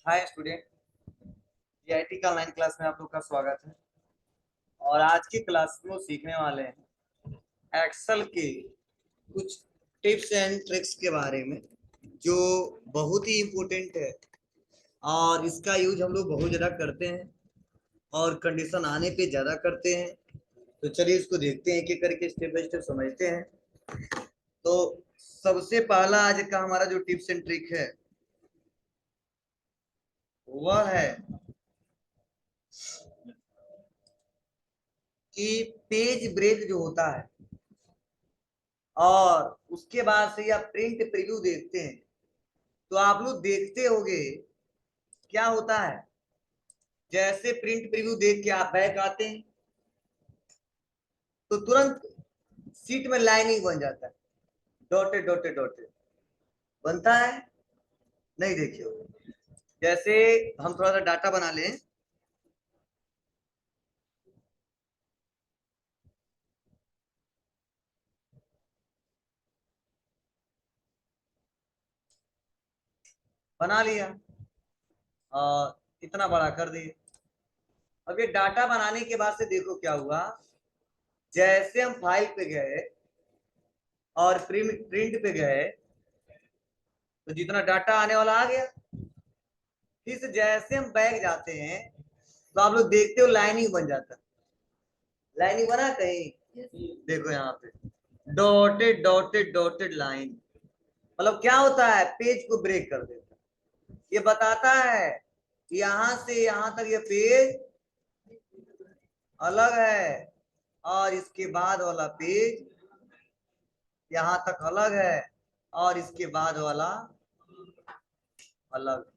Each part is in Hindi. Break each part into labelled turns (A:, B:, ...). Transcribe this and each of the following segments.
A: हाय स्टूडेंट, जीआईटी का ऑनलाइन क्लास में आप लोग का स्वागत है। और आज की क्लास में सीखने वाले हैं एक्सेल के कुछ टिप्स एंड ट्रिक्स के बारे में जो बहुत ही इम्पोर्टेंट है और इसका यूज हम लोग बहुत ज़्यादा करते हैं और कंडीशन आने पे ज़्यादा करते हैं। तो चलिए इसको देखते हैं, एक एक करके स्टेप बाय स्टेप समझते हैं। तो सबसे पहला आज का हमारा जो टिप्स एंड ट्रिक है वह है कि पेज ब्रेक जो होता है और उसके बाद से आप प्रिंट प्रीव्यू देखते हैं तो आप लोग देखते होंगे क्या होता है। जैसे प्रिंट प्रीव्यू देख के आप बैक आते हैं तो तुरंत सीट में लाइनिंग बन जाता है, डॉटेड डॉटेड डॉटेड बनता है। नहीं देखिए होगा। जैसे हम थोड़ा सा डाटा बना लें, बना लिया और इतना बड़ा कर दिए। अब ये डाटा बनाने के बाद से देखो क्या हुआ। जैसे हम फाइल पे गए और प्रिंट पे गए तो जितना डाटा आने वाला आ गया। फिर से जैसे हम बैग जाते हैं तो आप लोग देखते हो लाइनिंग बन जाता है। लाइनिंग बना कहीं, देखो यहाँ पे डॉटेड डॉटेड डॉटेड लाइन, मतलब क्या होता है, पेज को ब्रेक कर देता है। ये बताता है कि यहाँ से यहाँ तक ये पेज अलग है और इसके बाद वाला पेज यहाँ तक अलग है और इसके बाद वाला अलग।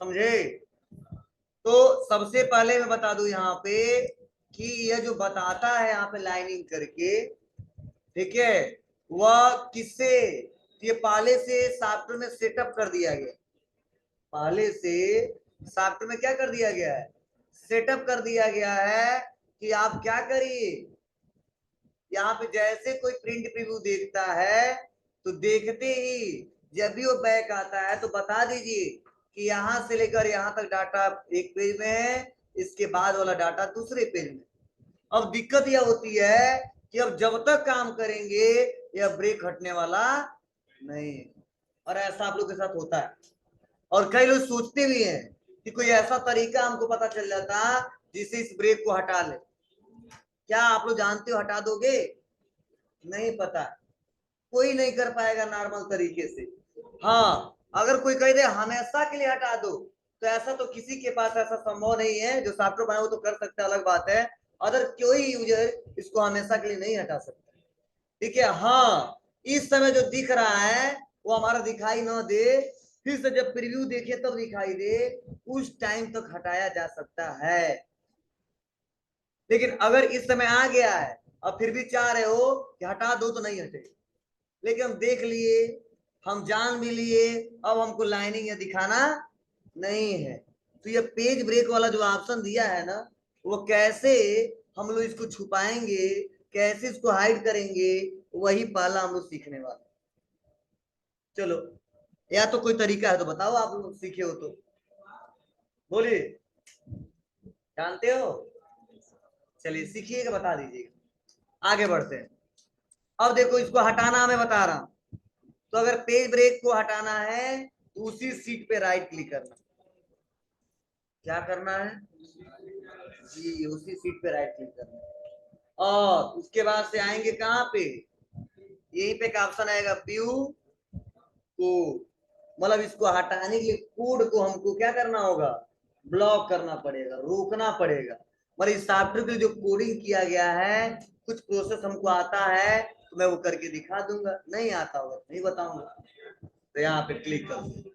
A: समझे? तो सबसे पहले मैं बता दूं यहाँ पे कि यह जो बताता है यहाँ पे लाइनिंग करके, ठीक है, वह किससे, ये पहले से सॉफ्टवेयर में सेटअप कर दिया गया। पहले से सॉफ्टवेयर में क्या कर दिया गया है, सेटअप कर दिया गया है कि आप क्या करिए, यहाँ पे जैसे कोई प्रिंट प्रीव्यू देखता है तो देखते ही जब भी वो बैक आता है तो बता दीजिए कि यहाँ से लेकर यहाँ तक डाटा एक पेज में है, इसके बाद वाला डाटा दूसरे पेज में। अब दिक्कत यह होती है कि अब जब तक काम करेंगे यह ब्रेक हटने वाला नहीं है। और ऐसा आप लोग के साथ होता है और कई लोग सोचते भी हैं कि कोई ऐसा तरीका हमको पता चल जाता जिससे इस ब्रेक को हटा ले। क्या आप लोग जानते हो हटा दोगे? नहीं पता, कोई नहीं कर पाएगा नॉर्मल तरीके से। हाँ, अगर कोई कह दे हमेशा के लिए हटा दो तो ऐसा तो किसी के पास ऐसा संभव नहीं है। जो सॉफ्टवेयर बना वो तो कर सकता है, अलग बात है। अगर कोई यूजर इसको हमेशा के लिए नहीं हटा सकता, ठीक है। हाँ, इस समय जो दिख रहा है वो हमारा दिखाई ना दे, फिर से जब प्रीव्यू देखे तब दिखाई दे, उस टाइम तक हटाया जा सकता है। लेकिन अगर इस समय आ गया है और फिर भी चाह रहे हो कि हटा दो तो नहीं हटेगा। लेकिन हम देख लिए, हम जान भी लिए, अब हमको लाइनिंग या दिखाना नहीं है। तो ये पेज ब्रेक वाला जो ऑप्शन दिया है ना, वो कैसे हम लोग इसको छुपाएंगे, कैसे इसको हाइड करेंगे, वही पहला हम लोग सीखने वाले। चलो, या तो कोई तरीका है तो बताओ, आप लोग सीखे हो तो बोलिए, जानते हो? चलिए सीखिएगा, बता दीजिएगा। आगे बढ़ते हैं। अब देखो इसको हटाना मैं बता रहा हूं। तो अगर पेज ब्रेक को हटाना है तो उसी सीट पे राइट क्लिक करना। क्या करना है जी, उसी सीट पे राइट क्लिक करना है। और उसके बाद से आएंगे कहाँ पे, यहीं पे एक ऑप्शन आएगा व्यू कोड। मतलब इसको हटाने के लिए कोड को हमको क्या करना होगा, ब्लॉक करना पड़ेगा, रोकना पड़ेगा। मतलब इस सॉफ्टवेयर के लिए जो कोडिंग किया गया है, कुछ प्रोसेस हमको आता है तो मैं वो करके दिखा दूंगा, नहीं आता होगा नहीं बताऊंगा। तो यहाँ पे क्लिक करूंगा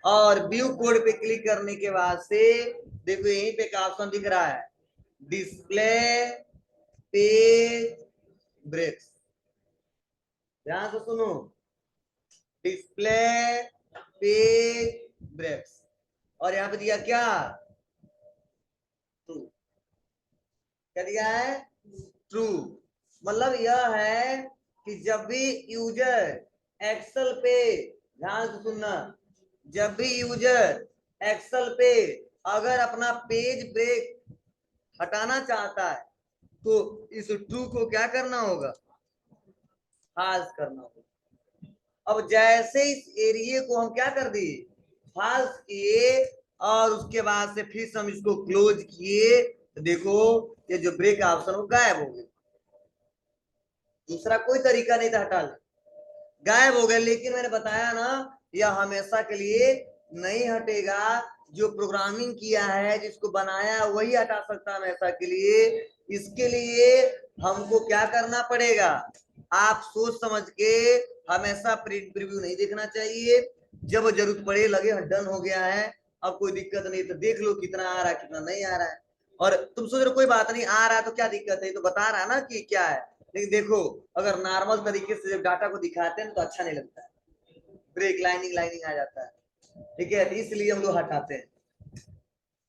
A: और व्यू कोड पे क्लिक करने के बाद से देखो यहीं पे एक ऑप्शन दिख रहा है, डिस्प्ले पेज ब्रेक्स। ध्यान से सुनो, डिस्प्ले पेज ब्रेक्स। और यहाँ पे दिया क्या, ट्रू। क्या दिया है, ट्रू। मतलब यह है कि जब भी यूजर एक्सेल पे, ध्यान से सुनना, जब भी यूजर एक्सेल पे अगर अपना पेज ब्रेक हटाना चाहता है तो इस ट्रू को क्या करना होगा, फाल्स करना होगा। अब जैसे इस एरिया को हम क्या कर दिए, फाल्स किए, और उसके बाद से फिर हम इसको क्लोज किए तो देखो ये जो ब्रेक ऑप्शन वो गायब हो गया। दूसरा कोई तरीका नहीं था हटाने, गायब हो गया। लेकिन मैंने बताया ना, यह हमेशा के लिए नहीं हटेगा। जो प्रोग्रामिंग किया है, जिसको बनाया वही हटा सकता है हमेशा के लिए। इसके लिए हमको क्या करना पड़ेगा, आप सोच समझ के हमेशा प्रिंट प्रीव्यू नहीं देखना चाहिए। जब जरूरत पड़े लगे डन हो गया है, अब कोई दिक्कत नहीं तो देख लो कितना आ रहा है कितना नहीं आ रहा है। और तुम सोच रहे कोई बात नहीं आ रहा है तो क्या दिक्कत है, तो बता रहा है ना कि क्या है। लेकिन देखो अगर नॉर्मल तरीके से जब डाटा को दिखाते हैं तो अच्छा नहीं लगता है, ब्रेक लाइनिंग लाइनिंग आ जाता है, ठीक है, इसलिए हम लोग हटाते हैं।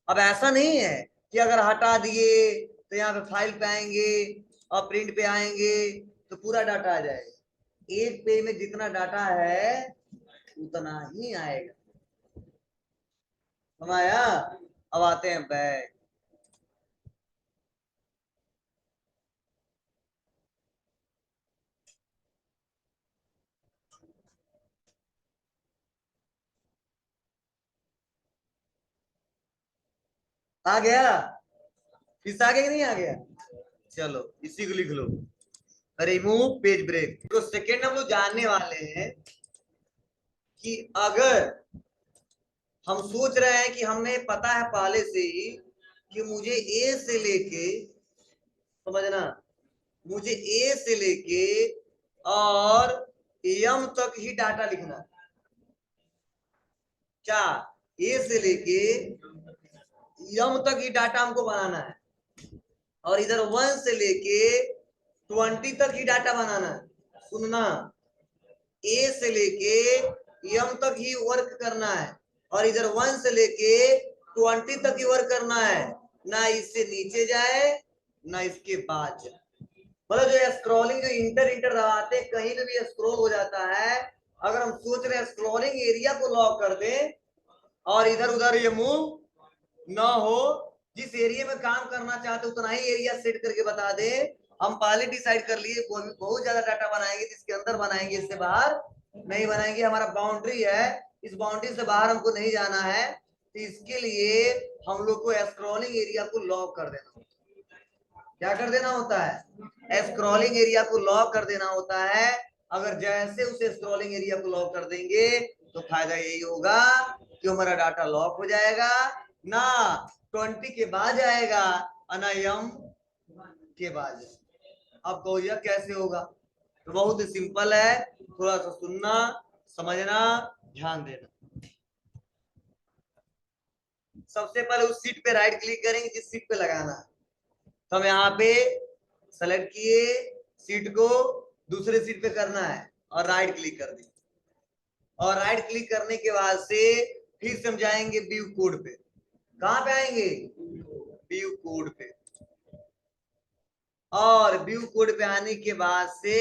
A: अब ऐसा नहीं है कि अगर हटा दिए तो यहाँ पे फाइल पे आएंगे और प्रिंट पे आएंगे तो पूरा डाटा आ जाएगा। एक पेज में जितना डाटा है उतना ही आएगा, समझाया। अब आते हैं बैक। आ गया, फिर आ गया कि नहीं आ गया, चलो इसी को लिख लो, रिमूव पेज ब्रेक। तो सेकेंड हम लोग जानने वाले हैं कि अगर हम सोच रहे हैं कि हमें पता है पहले से ही कि मुझे ए से लेके, समझना, मुझे ए से लेके और एम तक ही डाटा लिखना है। क्या, ए से लेके एम तक ही डाटा हमको बनाना है, और इधर 1 से लेके 20 तक ही डाटा बनाना है। सुनना, ए से लेके एम तक ही वर्क करना है, और इधर 1 से लेके 20 तक ही वर्क करना है, ना इससे नीचे जाए ना इसके बाद जाए। मतलब जो स्क्रॉलिंग जो इंटर इंटर दबाते हैं कहीं पे भी स्क्रॉल हो जाता है। अगर हम सोच रहे हैं स्क्रॉलिंग एरिया को लॉक कर दें और इधर उधर ये मूव ना हो, जिस एरिया में काम करना चाहते उतना ही एरिया सेट करके बता दे। हम पहले डिसाइड कर लिए बहुत ज्यादा डाटा बनाएंगे जिसके अंदर बनाएंगे, इससे बाहर नहीं बनाएंगे। हमारा बाउंड्री है, इस बाउंड्री से बाहर हमको नहीं जाना है, तो इसके लिए हम लोग को स्क्रॉलिंग एरिया को लॉक कर देना। क्या कर देना होता है, स्क्रॉलिंग एरिया को लॉक कर देना होता है। अगर जैसे उसे स्क्रॉलिंग एरिया को लॉक कर देंगे तो फायदा यही होगा कि हमारा डाटा लॉक हो जाएगा, ना 20 के बाद जाएगा और ना एम के बाद। अब तो यह कैसे होगा, तो बहुत ही सिंपल है, थोड़ा सा सुनना समझना ध्यान देना। सबसे पहले उस सीट पे राइट क्लिक करेंगे जिस सीट पे लगाना है, तो हम यहाँ पे सेलेक्ट किए सीट को, दूसरे सीट पे करना है और राइट क्लिक कर दी। और राइट क्लिक करने के बाद से फिर से हम जाएंगे व्यू कोड पे। कहां पे आएंगे, व्यू कोड पे। और व्यू कोड पे आने के बाद से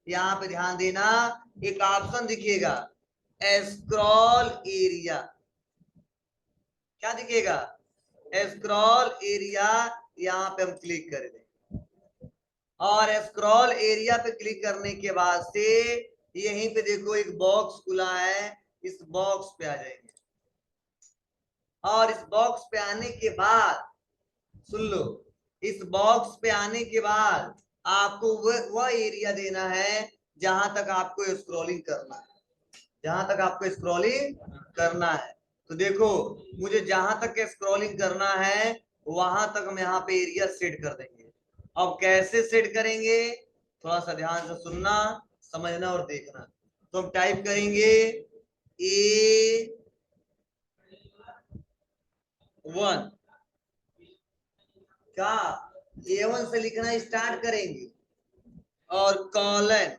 A: यहाँ पे ध्यान देना, एक ऑप्शन दिखेगा स्क्रॉल एरिया। क्या दिखेगा, स्क्रॉल एरिया, यहाँ पे हम क्लिक कर दें। और स्क्रॉल एरिया पे क्लिक करने के बाद से यहीं पे देखो एक बॉक्स खुला है, इस बॉक्स पे आ जाएंगे। और इस बॉक्स पे आने के बाद सुन लो, इस बॉक्स पे आने के बाद आपको वह एरिया देना है जहां तक आपको स्क्रॉलिंग करना है, जहां तक आपको स्क्रॉलिंग करना है। तो देखो मुझे जहां तक स्क्रॉलिंग करना है वहां तक हम यहाँ पे एरिया सेट कर देंगे। अब कैसे सेट करेंगे, थोड़ा सा ध्यान से सुनना समझना और देखना। तो हम टाइप करेंगे A1, क्या A1 से लिखना स्टार्ट करेंगे, और कॉलन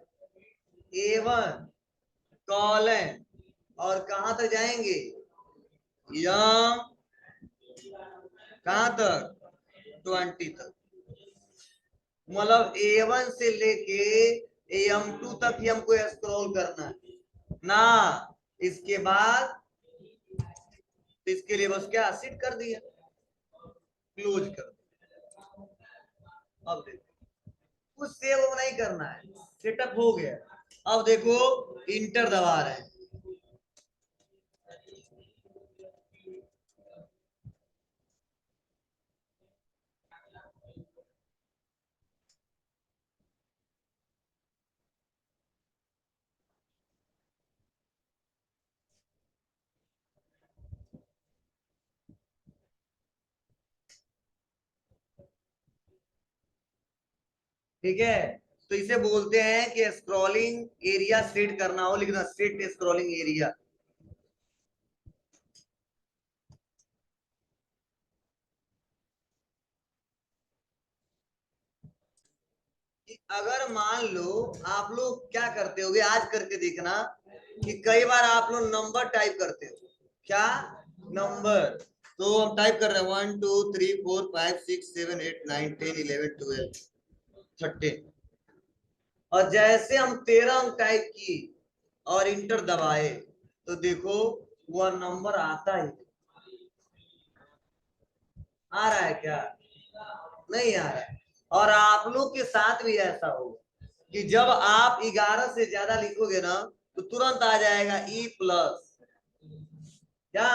A: A1 कॉलन, और कहां तक जाएंगे, यम, कहां तक, 20 तक। मतलब A1 से लेके AM2 तक ही हमको स्क्रॉल करना है ना। इसके बाद इसके लिए बस क्या सेट कर दिया, क्लोज कर दिया। अब देखो कुछ सेव नहीं करना है, सेटअप हो गया। अब देखो इंटर दबा रहे हैं। ठीक है, तो इसे बोलते हैं कि स्क्रॉलिंग एरिया सेट करना हो, लिखना सेट स्क्रॉलिंग एरिया। अगर मान लो आप लोग क्या करते होगे, आज करके देखना कि कई बार आप लोग नंबर टाइप करते हो, क्या नंबर, तो हम टाइप कर रहे हैं 1 2 3 4 5 6 7 8 9 10 11 12 13, और जैसे हम 13 अंक टाइप की और इंटर दबाए तो देखो वह नंबर आता ही, आ रहा है क्या, नहीं आ रहा है। और आप लोग के साथ भी ऐसा होगा कि जब आप 11 से ज्यादा लिखोगे ना तो तुरंत आ जाएगा ई प्लस, क्या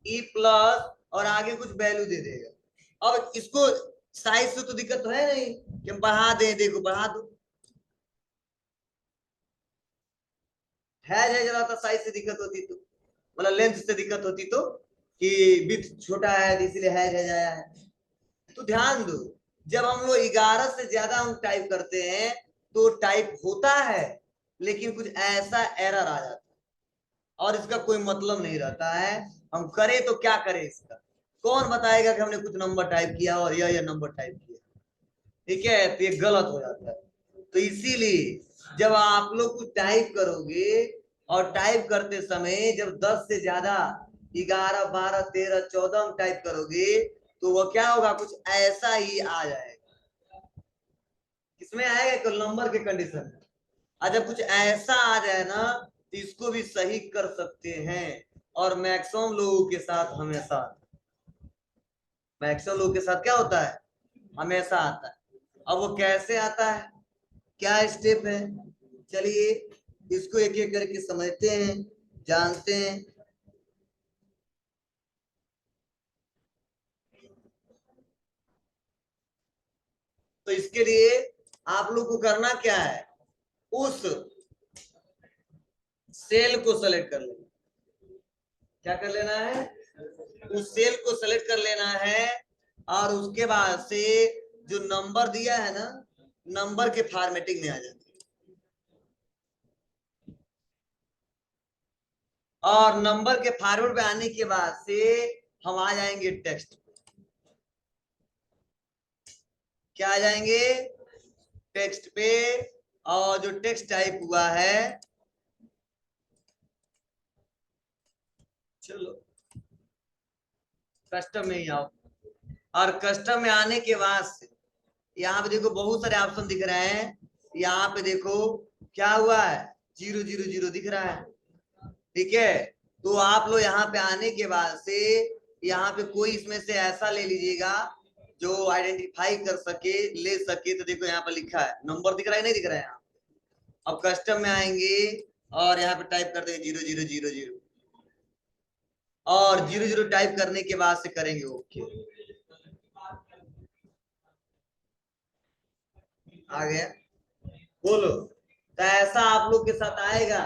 A: ई प्लस, और आगे कुछ वैल्यू दे देगा। अब इसको साइज से तो दिक्कत तो है नहीं कि हम बढ़ा दें, देखो बढ़ा दो, है जरा था साइज से दिक्कत होती तो, मतलब लेंथ से दिक्कत होती तो, कि विथ छोटा है इसलिए है आया है। तो ध्यान दो, जब हम लोग 11 से ज्यादा हम टाइप करते हैं तो टाइप होता है, लेकिन कुछ ऐसा एरर आ जाता है और इसका कोई मतलब नहीं रहता है। हम करें तो क्या करें, इसका कौन बताएगा कि हमने कुछ नंबर टाइप किया और यह नंबर टाइप किया, ठीक है, तो ये गलत हो जाता है। तो इसीलिए जब आप लोग कुछ टाइप करोगे और टाइप करते समय जब 10 से ज्यादा 11 12 13 14 टाइप करोगे तो वो क्या होगा, कुछ ऐसा ही आ जाएगा। किसमें आएगा, एक नंबर के कंडीशन में। जब कुछ ऐसा आ जाए ना तो इसको भी सही कर सकते हैं, और मैक्सिमम लोगों के साथ हमेशा, मैक्सिमम लोगों के साथ क्या होता है, हमेशा आता है। अब वो कैसे आता है, क्या स्टेप है, चलिए इसको एक एक करके समझते हैं, जानते हैं। तो इसके लिए आप लोग को करना क्या है, उस सेल को सेलेक्ट कर लेना, क्या कर लेना है, उस सेल को सेलेक्ट कर लेना है, और उसके बाद से जो नंबर दिया है ना, नंबर के फॉर्मेटिंग में आ जाते, और नंबर के फॉर्मेट में आने के बाद से हम आ जाएंगे टेक्स्ट, क्या आ जाएंगे, टेक्स्ट पे। और जो टेक्स्ट टाइप हुआ है, चलो कस्टम में ही आओ, और कस्टम में आने के बाद से यहाँ पे देखो बहुत सारे ऑप्शन दिख रहे हैं, यहाँ पे देखो क्या हुआ है, 0 0 0 दिख रहा है, ठीक है। तो आप लोग यहाँ पे आने के बाद से यहाँ पे कोई इसमें से ऐसा ले लीजिएगा जो आइडेंटिफाई कर सके, ले सके। तो देखो यहाँ पे लिखा है, नंबर दिख रहा है नहीं दिख रहा है यहाँ। अब कस्टम में आएंगे और यहाँ पे टाइप कर देंगे 0 0 0 0, और 0 0 टाइप करने के बाद से करेंगे ओके, आ गया, बोलो। तो ऐसा आप लोग के साथ आएगा,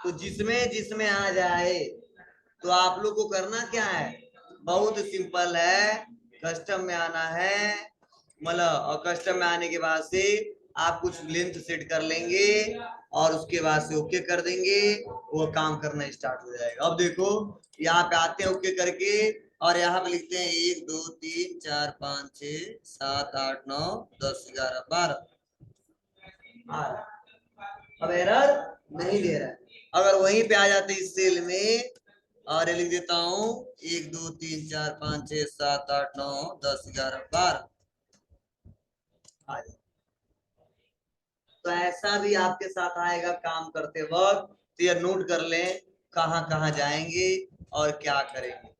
A: तो जिसमें जिसमें आ जाए तो आप लोग को करना क्या है, बहुत सिंपल है, कस्टम में आना है, मतलब और कस्टम में आने के बाद से आप कुछ लेंथ सेट कर लेंगे और उसके बाद से ओके कर देंगे, वो काम करना स्टार्ट हो जाएगा। अब देखो यहाँ पे आते हैं ओके करके, और यहाँ पे लिखते हैं 1 2 3 4 5 6 7 8 9 10 11 12, अब एरर नहीं दे रहा है। अगर वहीं पे आ जाते इस सेल में, और ये लिख देता हूँ 1 2 3 4 5 6 7 8 9 10 11 12, आ जाए, तो ऐसा भी आपके साथ आएगा काम करते वक्त, तो ये नोट कर लें कहाँ कहाँ जाएंगे और क्या करेंगे।